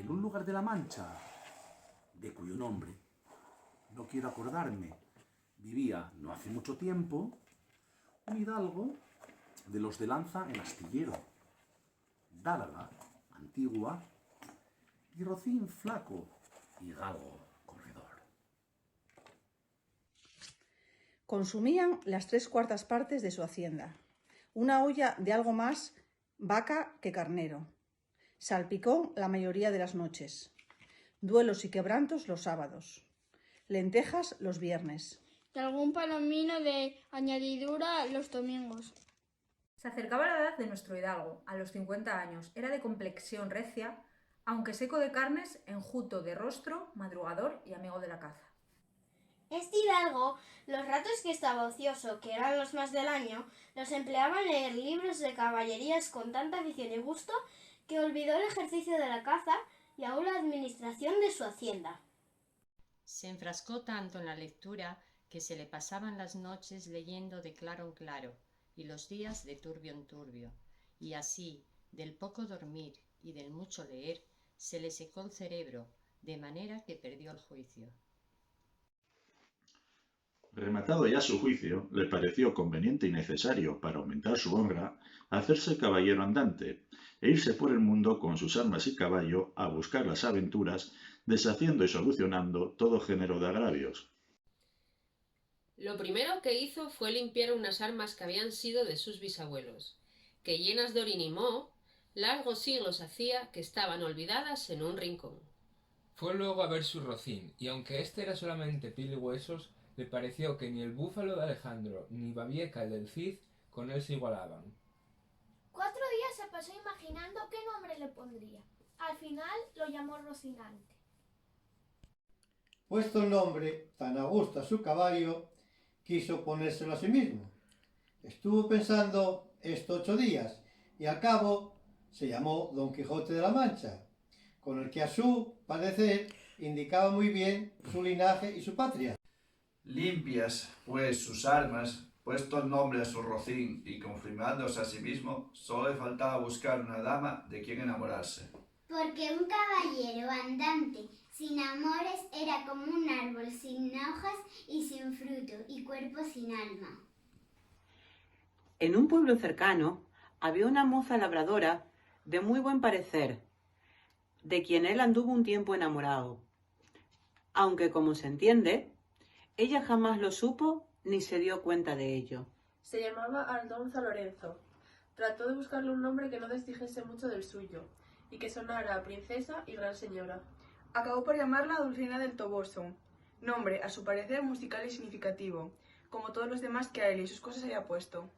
en un lugar de la Mancha, de cuyo nombre no quiero acordarme, vivía no hace mucho tiempo un hidalgo de los de lanza en astillero, dádaga antigua y rocín flaco y galgo corredor. Consumían las 3/4 partes de su hacienda, una olla de algo más vaca que carnero, salpicón la mayoría de las noches, duelos y quebrantos los sábados, lentejas los viernes. Y algún palomino de añadidura los domingos. Se acercaba la edad de nuestro hidalgo, a los 50 años. Era de complexión recia, aunque seco de carnes, enjuto de rostro, madrugador y amigo de la caza. Este hidalgo, los ratos que estaba ocioso, que eran los más del año, los empleaba en leer libros de caballerías con tanta afición y gusto que olvidó el ejercicio de la caza y aún la administración de su hacienda. Se enfrascó tanto en la lectura que se le pasaban las noches leyendo de claro en claro y los días de turbio en turbio, y así, del poco dormir y del mucho leer, se le secó el cerebro, de manera que perdió el juicio. Rematado ya su juicio, le pareció conveniente y necesario, para aumentar su honra, hacerse caballero andante, e irse por el mundo con sus armas y caballo a buscar las aventuras, deshaciendo y solucionando todo género de agravios. Lo primero que hizo fue limpiar unas armas que habían sido de sus bisabuelos, que llenas de orín y moho, largos siglos hacía que estaban olvidadas en un rincón. Fue luego a ver su rocín, y aunque este era solamente piel y huesos, le pareció que ni el búfalo de Alejandro ni Babieca el del Cid con él se igualaban. 4 días se pasó imaginando qué nombre le pondría. Al final lo llamó Rocinante. Puesto el nombre tan a gusto a su caballo, quiso ponérselo a sí mismo. Estuvo pensando esto 8 días y al cabo se llamó Don Quijote de la Mancha, con el que a su parecer indicaba muy bien su linaje y su patria. Limpias, pues, sus armas, puesto el nombre a su rocín y confirmándose a sí mismo, solo le faltaba buscar una dama de quien enamorarse. Porque un caballero andante sin amores era como un árbol sin hojas y sin fruto, y cuerpo sin alma. En un pueblo cercano había una moza labradora de muy buen parecer, de quien él anduvo un tiempo enamorado, aunque, como se entiende, ella jamás lo supo ni se dio cuenta de ello. Se llamaba Aldonza Lorenzo. Trató de buscarle un nombre que no desdijese mucho del suyo, y que sonara a princesa y gran señora. Acabó por llamarla Dulcinea del Toboso, nombre a su parecer musical y significativo, como todos los demás que a él y sus cosas había puesto.